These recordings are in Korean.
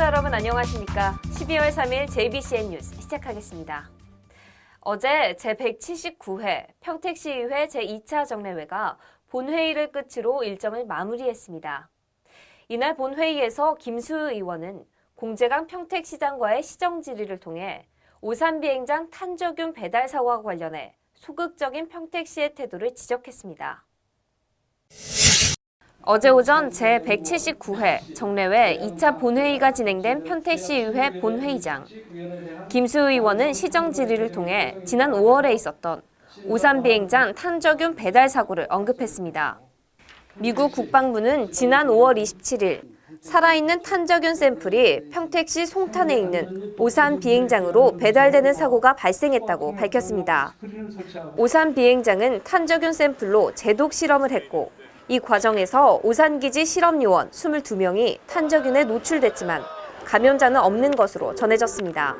시청자 여러분 안녕하십니까? 12월 3일 JBCN 뉴스 시작하겠습니다. 어제 제179회 평택시의회 제2차 정례회가 본회의를 끝으로 일정을 마무리했습니다. 이날 본회의에서 김수우 의원은 공재강 평택시장과의 시정 질의를 통해 오산 비행장 탄저균 배달 사고와 관련해 소극적인 평택시의 태도를 지적했습니다. 어제 오전 제179회 정례회 2차 본회의가 진행된 평택시의회 본회의장. 김수우 의원은 시정 질의를 통해 지난 5월에 있었던 오산 비행장 탄저균 배달 사고를 언급했습니다. 미국 국방부는 지난 5월 27일 살아있는 탄저균 샘플이 평택시 송탄에 있는 오산 비행장으로 배달되는 사고가 발생했다고 밝혔습니다. 오산 비행장은 탄저균 샘플로 제독 실험을 했고 이 과정에서 오산기지 실험요원 22명이 탄저균에 노출됐지만 감염자는 없는 것으로 전해졌습니다.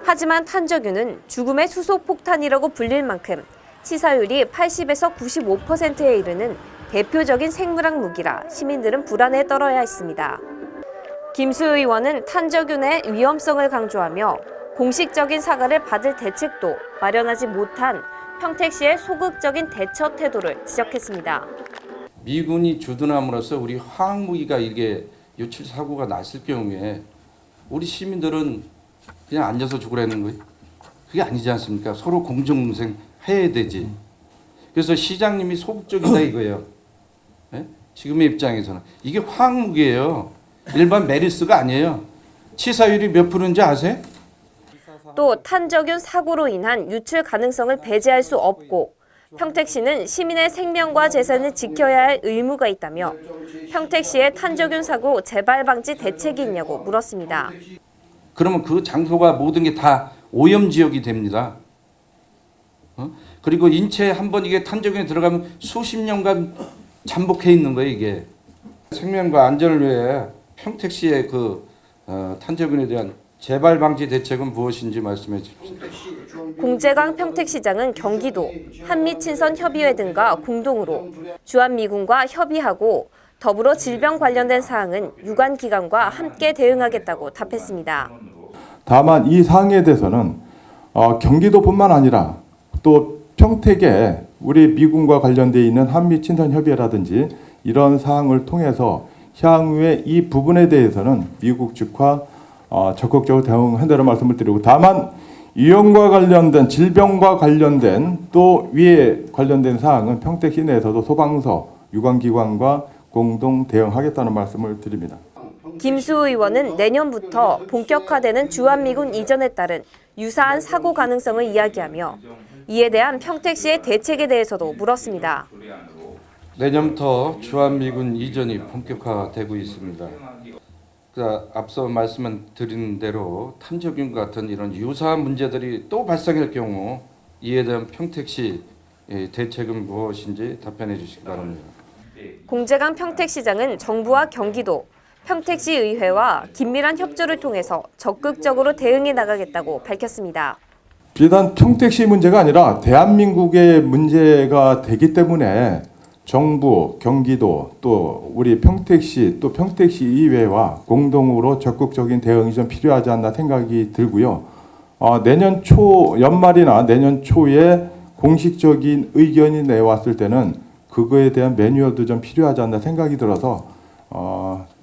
하지만 탄저균은 죽음의 수소폭탄이라고 불릴 만큼 치사율이 80에서 95%에 이르는 대표적인 생물학 무기라 시민들은 불안에 떨어야 했습니다. 김수 의원은 탄저균의 위험성을 강조하며 공식적인 사과를 받을 대책도 마련하지 못한 평택시의 소극적인 대처 태도를 지적했습니다. 미군이 주둔함으로써 우리 화학무기가 이게 유출 사고가 났을 경우에 우리 시민들은 그냥 앉아서 죽으라는 거예요. 그게 아니지 않습니까? 서로 공정공생 해야 되지. 그래서 시장님이 소극적이다 이거예요. 네? 지금의 입장에서는 이게 화학무기예요. 일반 메르스가 아니에요. 치사율이 몇 프로인지 아세요? 또 탄저균 사고로 인한 유출 가능성을 배제할 수 없고 평택시는 시민의 생명과 재산을 지켜야 할 의무가 있다며 평택시의 탄저균 사고 재발 방지 대책이 있냐고 물었습니다. 그러면 그 장소가 모든 게 다 오염 지역이 됩니다. 그리고 인체에 한번 이게 탄저균이 들어가면 수십 년간 잠복해 있는 거예요, 이게. 생명과 안전을 위해 평택시의 탄저균에 대한 재발 방지 대책은 무엇인지 말씀해 주십시오. 공재강 평택시장은 경기도, 한미친선협의회 등과 공동으로 주한미군과 협의하고 더불어 질병 관련된 사항은 유관기관과 함께 대응하겠다고 답했습니다. 다만 이 사항에 대해서는 경기도뿐만 아니라 또 평택에 우리 미군과 관련되어 있는 한미친선협의회라든지 이런 사항을 통해서 향후에 이 부분에 대해서는 미국 측과 적극적으로 대응한다는 말씀을 드리고, 다만 위험과 관련된 질병과 관련된 또 위에 관련된 사항은 평택시 내에서도 소방서, 유관기관과 공동 대응하겠다는 말씀을 드립니다. 김수우 의원은 내년부터 본격화되는 주한미군 이전에 따른 유사한 사고 가능성을 이야기하며 이에 대한 평택시의 대책에 대해서도 물었습니다. 내년부터 주한미군 이전이 본격화되고 있습니다. 앞서 말씀 드린 대로 탄저균 같은 이런 유사한 문제들이 또 발생할 경우 이에 대한 평택시 대책은 무엇인지 답변해 주시기 바랍니다. 공재강 평택시장은 정부와 경기도, 평택시 의회와 긴밀한 협조를 통해서 적극적으로 대응해 나가겠다고 밝혔습니다. 비단 평택시 문제가 아니라 대한민국의 문제가 되기 때문에 정부, 경기도, 또 우리 평택시, 또 평택시 의회와 공동으로 적극적인 대응이 좀 필요하지 않나 생각이 들고요. 내년 초, 연말이나 내년 초에 공식적인 의견이 내왔을 때는 그거에 대한 매뉴얼도 좀 필요하지 않나 생각이 들어서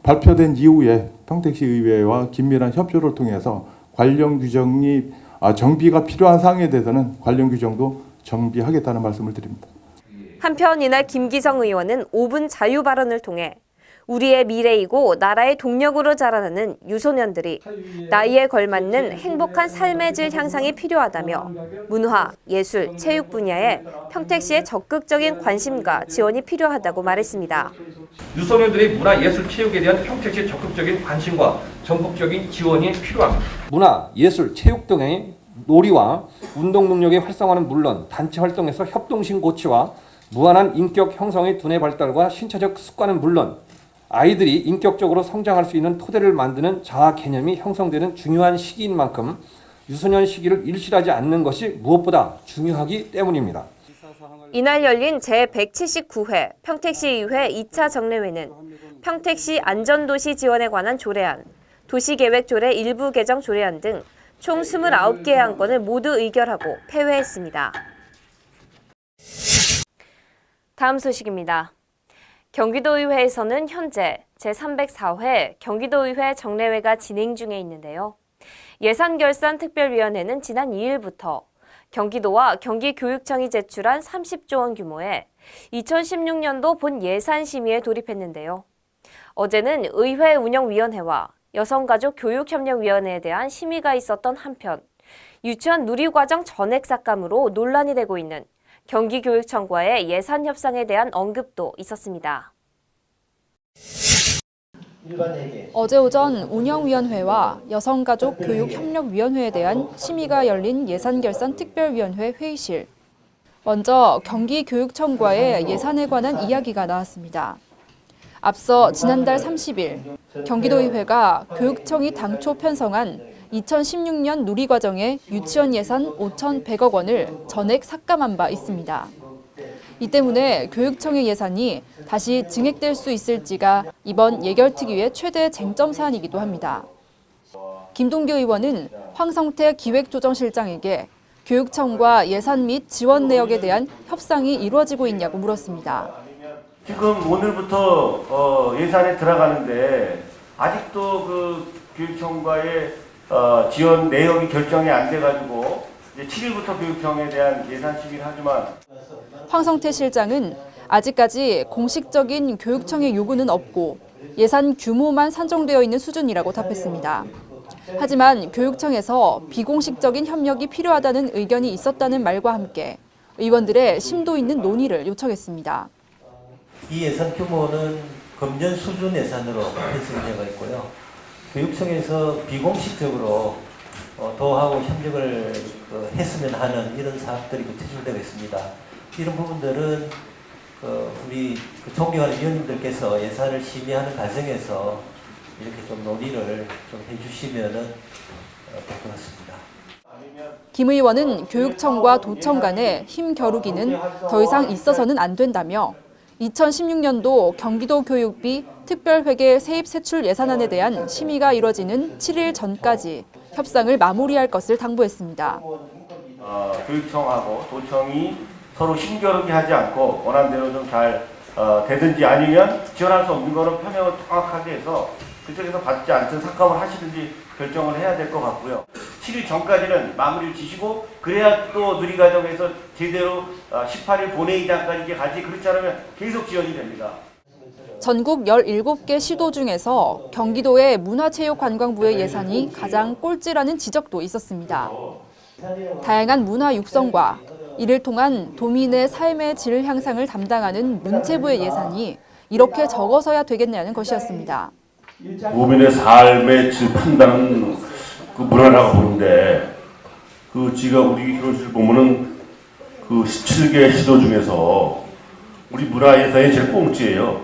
발표된 이후에 평택시 의회와 긴밀한 협조를 통해서 관련 규정이 정비가 필요한 사항에 대해서는 관련 규정도 정비하겠다는 말씀을 드립니다. 한편 이날 김기성 의원은 5분 자유 발언을 통해 우리의 미래이고 나라의 동력으로 자라나는 유소년들이 나이에 걸맞는 행복한 삶의 질 향상이 필요하다며 문화, 예술, 체육 분야에 평택시의 적극적인 관심과 지원이 필요하다고 말했습니다. 유소년들의 문화, 예술, 체육에 대한 평택시의 적극적인 관심과 전폭적인 지원이 필요합니다. 문화, 예술, 체육 등의 놀이와 운동 능력의 활성화는 물론 단체 활동에서 협동심 고취와 무한한 인격 형성의 두뇌 발달과 신체적 습관은 물론 아이들이 인격적으로 성장할 수 있는 토대를 만드는 자아 개념이 형성되는 중요한 시기인 만큼 유소년 시기를 일실하지 않는 것이 무엇보다 중요하기 때문입니다. 이날 열린 제179회 평택시의회 2차 정례회는 평택시 안전도시 지원에 관한 조례안, 도시계획조례 일부 개정 조례안 등 총 29개의 안건을 모두 의결하고 폐회했습니다. 다음 소식입니다. 경기도의회에서는 현재 제304회 경기도의회 정례회가 진행 중에 있는데요. 예산결산특별위원회는 지난 2일부터 경기도와 경기교육청이 제출한 30조 원 규모의 2016년도 본 예산 심의에 돌입했는데요. 어제는 의회 운영위원회와 여성가족교육협력위원회에 대한 심의가 있었던 한편 유치원 누리과정 전액 삭감으로 논란이 되고 있는 경기교육청과의 예산 협상에 대한 언급도 있었습니다. 어제 오전 운영위원회와 여성가족교육협력위원회에 대한 심의가 열린 예산결산특별위원회 회의실. 먼저 경기교육청과의 예산에 관한 이야기가 나왔습니다. 앞서 지난달 30일 경기도의회가 교육청이 당초 편성한 2016년 누리과정의 유치원 예산 5,100억 원을 전액 삭감한 바 있습니다. 이 때문에 교육청의 예산이 다시 증액될 수 있을지가 이번 예결특위의 최대 쟁점 사안이기도 합니다. 김동규 의원은 황성태 기획조정실장에게 교육청과 예산 및 지원 내역에 대한 협상이 이루어지고 있냐고 물었습니다. 지금 오늘부터 예산에 들어가는데 아직도 그 교육청과의 지원 내역이 결정이 안 돼가지고 이제 7일부터 교육청에 대한 예산 심의를 하지만 황성태 실장은 아직까지 공식적인 교육청의 요구는 없고 예산 규모만 산정되어 있는 수준이라고 답했습니다. 하지만 교육청에서 비공식적인 협력이 필요하다는 의견이 있었다는 말과 함께 의원들의 심도 있는 논의를 요청했습니다. 이 예산 규모는 금년 수준 예산으로 편성되어 있고요. 교육청에서 비공식적으로 도하고 협력을 했으면 하는 이런 사업들이 제출되어 있습니다. 이런 부분들은 우리 존경하는 위원님들께서 예산을 심의하는 과정에서 이렇게 좀 논의를 좀 해주시면은 될 것 같습니다. 김 의원은 교육청과 도청 간의 힘 겨루기는 더 이상 있어서는 안 된다며 2016년도 경기도 교육비 특별회계 세입 세출 예산안에 대한 심의가 이뤄지는 7일 전까지 협상을 마무리할 것을 당부했습니다. 교육청하고 도청이 서로 힘겨루기 하지 않고 원안대로 좀 잘 되든지 아니면 지원할 수 없는 거는 편향을 정확하게 해서 그쪽에서 받지 않든 삭감을 하시든지 결정을 해야 될 것 같고요. 7일 전까지는 마무리를 지시고 그래야 또 누리과정에서 제대로 18일 본회의장까지 이게 가지 그렇지 않으면 계속 지연이 됩니다. 전국 17개 시도 중에서 경기도의 문화체육관광부의 예산이 가장 꼴찌라는 지적도 있었습니다. 다양한 문화 육성과 이를 통한 도민의 삶의 질 향상을 담당하는 문체부의 예산이 이렇게 적어서야 되겠냐는 것이었습니다. 도민의 삶의 질 판단은 그 문화라고 보는데 지금 우리 교실 보면은 17개 시도 중에서 우리 문화 예산이 제일 꽁찌예요.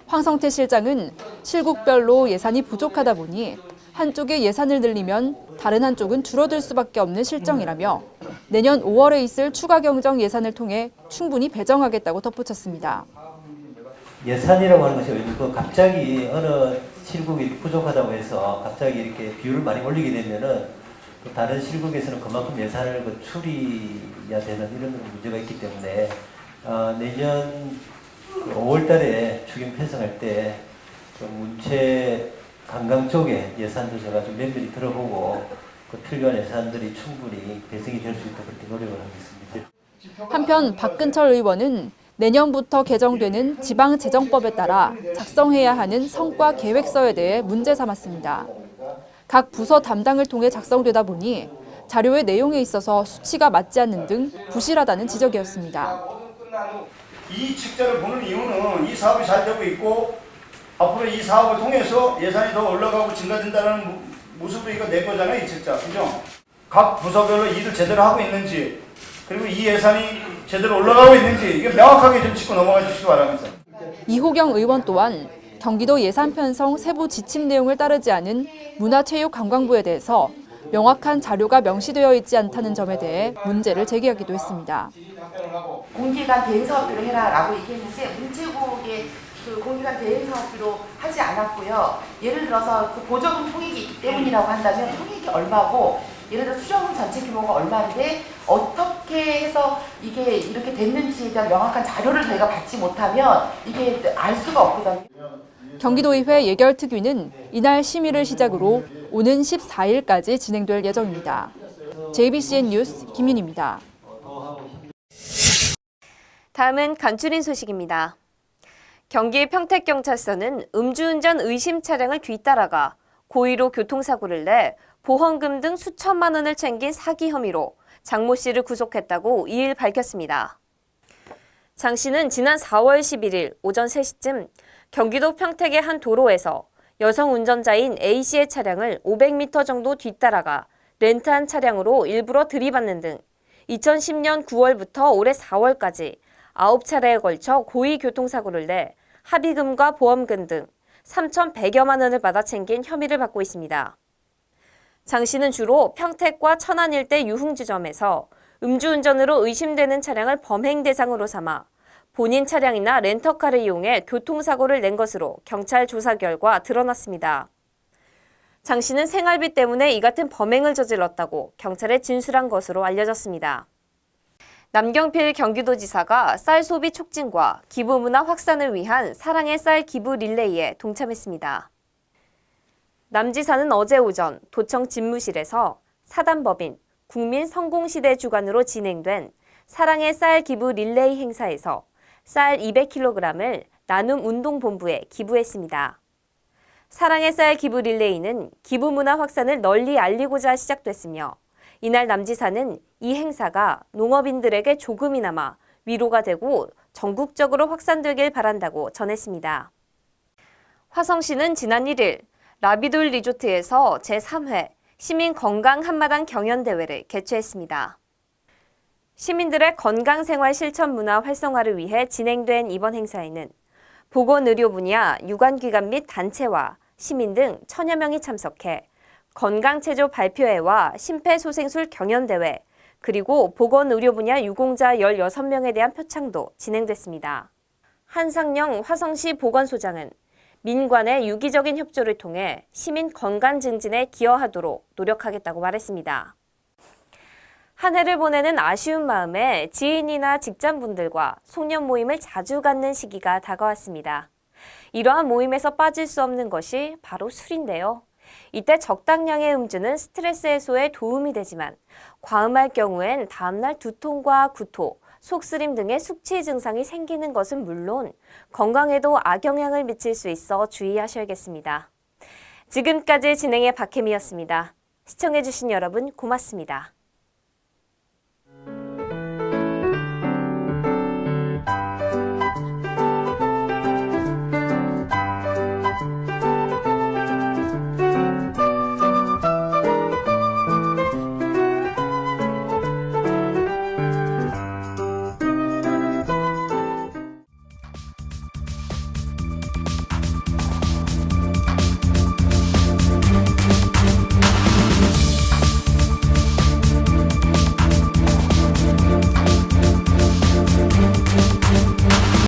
황성태 실장은 실국별로 예산이 부족하다 보니 한쪽의 예산을 늘리면 다른 한쪽은 줄어들 수밖에 없는 실정이라며 내년 5월에 있을 추가 경정 예산을 통해 충분히 배정하겠다고 덧붙였습니다. 예산이라고 하는 것이 갑자기 어느 실국이 부족하다고 해서 갑자기 이렇게 비율을 많이 올리게 되면은 또 다른 실국에서는 그만큼 예산을 줄여야 되는 이런 문제가 있기 때문에 내년 5월달에 추경 편성할 때 문체 관광 쪽에 예산도 제가 좀 면밀히 들어보고 필요한 예산들이 충분히 배정이 될 수 있도록 그렇게 노력을 하겠습니다. 한편 박근철 의원은 내년부터 개정되는 지방재정법에 따라 작성해야 하는 성과 계획서에 대해 문제 삼았습니다. 각 부서 담당을 통해 작성되다 보니 자료의 내용에 있어서 수치가 맞지 않는 등 부실하다는 지적이었습니다. 이 책자를 보는 이유는 이 사업이 잘 되고 있고 앞으로 이 사업을 통해서 예산이 더 올라가고 증가된다는 모습을 이거 낸 거잖아요, 이 책자. 그죠? 각 부서별로 일을 제대로 하고 있는지 그리고 이 예산이 제대로 올라가고 있는지 이게 명확하게 좀 짚고 넘어가 주시기 바랍니다. 이호경 의원 또한 경기도 예산 편성 세부 지침 내용을 따르지 않은 문화체육관광부에 대해서 명확한 자료가 명시되어 있지 않다는 점에 대해 문제를 제기하기도 했습니다. 공기간 대응 사업들을 해라라고 얘기했는데 문체국의 그 공기관 대행 사업비로 하지 않았고요. 예를 들어서 그 보조금 통익이 있기 때문이라고 한다면 통익이 얼마고 예를 들어 수조금 전체 규모가 얼마인데 어떻게 해서 이게 이렇게 됐는지에 대한 명확한 자료를 저희가 받지 못하면 이게 알 수가 없거든요. 경기도의회 예결특위는 이날 심의를 시작으로 오는 14일까지 진행될 예정입니다. JBCN 뉴스 김윤입니다. 다음은 간추린 소식입니다. 경기 평택경찰서는 음주운전 의심 차량을 뒤따라가 고의로 교통사고를 내 보험금 등 수천만 원을 챙긴 사기 혐의로 장 모 씨를 구속했다고 2일 밝혔습니다. 장 씨는 지난 4월 11일 오전 3시쯤 경기도 평택의 한 도로에서 여성 운전자인 A 씨의 차량을 500m 정도 뒤따라가 렌트한 차량으로 일부러 들이받는 등 2010년 9월부터 올해 4월까지 9차례에 걸쳐 고의 교통사고를 내 합의금과 보험금 등 3,100여만 원을 받아 챙긴 혐의를 받고 있습니다. 장 씨는 주로 평택과 천안 일대 유흥지점에서 음주운전으로 의심되는 차량을 범행 대상으로 삼아 본인 차량이나 렌터카를 이용해 교통사고를 낸 것으로 경찰 조사 결과 드러났습니다. 장 씨는 생활비 때문에 이 같은 범행을 저질렀다고 경찰에 진술한 것으로 알려졌습니다. 남경필 경기도지사가 쌀 소비 촉진과 기부 문화 확산을 위한 사랑의 쌀 기부 릴레이에 동참했습니다. 남 지사는 어제 오전 도청 집무실에서 사단법인 국민성공시대 주관으로 진행된 사랑의 쌀 기부 릴레이 행사에서 쌀 200kg을 나눔 운동본부에 기부했습니다. 사랑의 쌀 기부 릴레이는 기부 문화 확산을 널리 알리고자 시작됐으며 이날 남 지사는 이 행사가 농업인들에게 조금이나마 위로가 되고 전국적으로 확산되길 바란다고 전했습니다. 화성시는 지난 1일 라비돌 리조트에서 제3회 시민 건강 한마당 경연대회를 개최했습니다. 시민들의 건강생활 실천 문화 활성화를 위해 진행된 이번 행사에는 보건의료 분야 유관기관 및 단체와 시민 등 1000여 명이 참석해 건강체조 발표회와 심폐소생술 경연대회, 그리고 보건의료 분야 유공자 16명에 대한 표창도 진행됐습니다. 한상영 화성시 보건소장은 민관의 유기적인 협조를 통해 시민 건강 증진에 기여하도록 노력하겠다고 말했습니다. 한 해를 보내는 아쉬운 마음에 지인이나 직장분들과 송년 모임을 자주 갖는 시기가 다가왔습니다. 이러한 모임에서 빠질 수 없는 것이 바로 술인데요. 이때 적당량의 음주는 스트레스 해소에 도움이 되지만 과음할 경우엔 다음날 두통과 구토, 속쓰림 등의 숙취 증상이 생기는 것은 물론 건강에도 악영향을 미칠 수 있어 주의하셔야겠습니다. 지금까지 진행의 박혜미였습니다. 시청해주신 여러분 고맙습니다.